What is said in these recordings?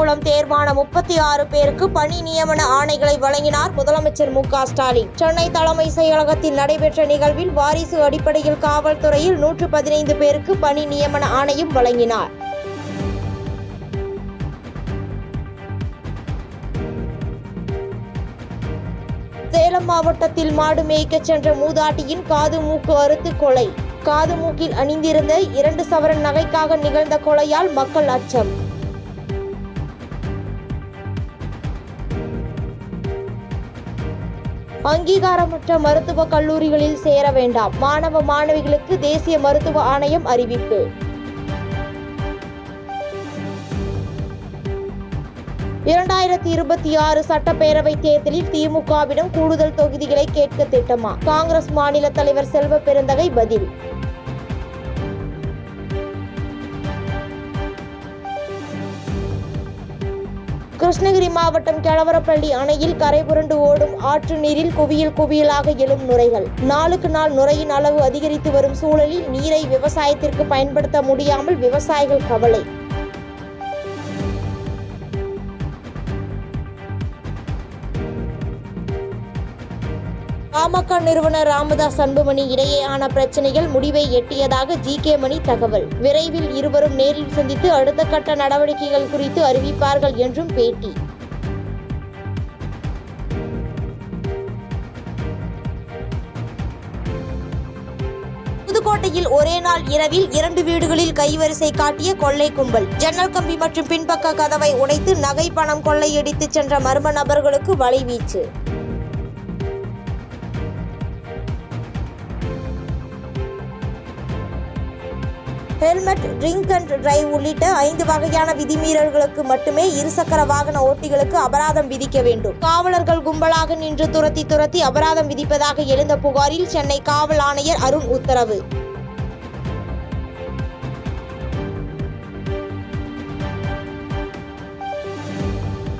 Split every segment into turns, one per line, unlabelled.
மூலம் தேர்வான 36 பேருக்கு பணி நியமன ஆணைகளை வழங்கினார் முதலமைச்சர் மு.க. ஸ்டாலின். சென்னை தலைமை செயலகத்தில் நடைபெற்ற நிகழ்வில் வாரிசு அடிப்படையில் காவல்துறையில் 115 பேருக்கு பணி நியமன ஆணையம் வழங்கினார். சேலம் மாவட்டத்தில் மாடு மேய்க்கச் சென்ற மூதாட்டியின் காது மூக்கு அறுத்து கொலை. காது மூக்கில் அணிந்திருந்த 2 சவரன் நகைக்காக நிகழ்ந்த கொலையால் மக்கள் அச்சம். அங்கீகாரமற்ற மருத்துவக் கல்லூரிகளில் சேர வேண்டாம். மாணவ மாணவிகளுக்கு தேசிய மருத்துவ ஆணையம் அறிவிப்பு. இரண்டாயிரத்தி 26 சட்டப்பேரவை தேர்தலில் திமுகவிடம் கூடுதல் தொகுதிகளை கேட்க திட்டமா? காங்கிரஸ் மாநில தலைவர் செல்வ பெருந்தகை பதில். கிருஷ்ணகிரி மாவட்டம் கெலவரப்பள்ளி அணையில் கரைபுரண்டு ஓடும் ஆற்று நீரில் குவியலாக எழும் நுரைகள். நாளுக்கு நாள் நுரையின் அளவு அதிகரித்து வரும் சூழலில் நீரை விவசாயத்திற்கு பயன்படுத்த முடியாமல் விவசாயிகள் கவலை. பாமக நிறுவனர் ராமதாஸ் அன்புமணி இடையேயான பிரச்சனைகள் முடிவை எட்டியதாக ஜி.கே. மணி தகவல். விரைவில் இருவரும் நேரில் சந்தித்து அடுத்த கட்ட நடவடிக்கைகள் குறித்து அறிவிப்பார்கள் என்றும் பேட்டி. புதுக்கோட்டையில் ஒரே நாள் இரவில் 2 வீடுகளில் கைவரிசை காட்டிய கொள்ளை கும்பல். ஜன்னல் கம்பி மற்றும் பின்பக்க கதவை உடைத்து நகை பணம் கொள்ளையடித்து சென்ற மர்ம நபர்களுக்கு வலைவீச்சு. ஹெல்மெட், ட்ரிங்க் அண்ட் டிரைவ் உள்ளிட்ட 5 வகையான விதிமீறல்களுக்கு மட்டுமே இருசக்கர வாகன ஓட்டிகளுக்கு அபராதம் விதிக்க வேண்டும். காவலர்கள் கும்பலாக நின்று துரத்தி அபராதம் விதிப்பதாக எழுந்த புகாரில் சென்னை காவல் ஆணையர் அருண் உத்தரவு.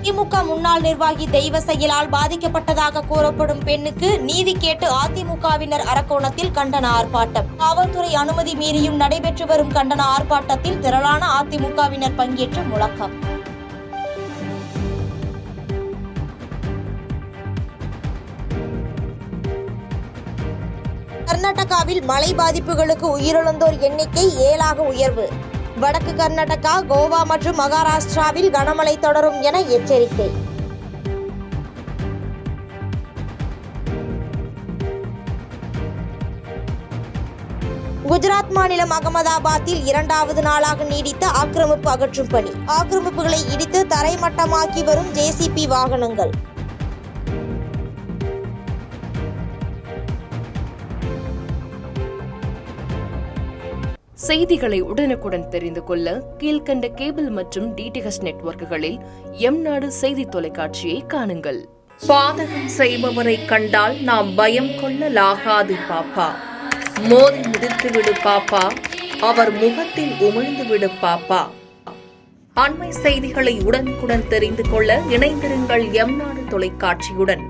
திமுக முன்னாள் நிர்வாகி தெய்வ செயலால் பாதிக்கப்பட்டதாக கூறப்படும் பெண்ணுக்கு நீதி கேட்டு அதிமுகவினர் அரக்கோணத்தில் கண்டன ஆர்ப்பாட்டம். காவல்துறை அனுமதி மீறியும் நடைபெற்று வரும் கண்டன ஆர்ப்பாட்டத்தில் திரளான அதிமுகவினர் பங்கேற்று முழக்கம். கர்நாடகாவில் மழை பாதிப்புகளுக்கு உயிரிழந்தோர் எண்ணிக்கை 7ஆக உயர்வு. வடக்கு கர்நாடகா, கோவா மற்றும் மகாராஷ்டிராவில் கனமழை தொடரும் என எச்சரிக்கை. குஜராத் மாநிலம் அகமதாபாத்தில் 2வது நாளாக நீடித்த ஆக்கிரமிப்பு அகற்றும் பணி. ஆக்கிரமிப்புகளை இடித்து தரைமட்டமாக்கி வரும் ஜேசிபி வாகனங்கள்.
செய்திகளை உடனுக்குடன் தெரிந்து கொள்ள கீழ்கண்ட கேபிள் மற்றும் டிடிஎச் நெட்வொர்க்குகளில் எம்நாடு செய்தி தொலைக்காட்சியை காணுங்கள். பாதகம் செய்பவரை கண்டால் நாம் பயம் கொள்ளலாகாது பாப்பா. மோதி மிதித்துவிடு பாப்பா, அவர் முகத்தில் உமிழ்ந்துவிடு பாப்பா. அண்மை செய்திகளை உடனுக்குடன் தெரிந்து கொள்ள இணைந்திருங்கள் எம்நாடு தொலைக்காட்சியுடன்.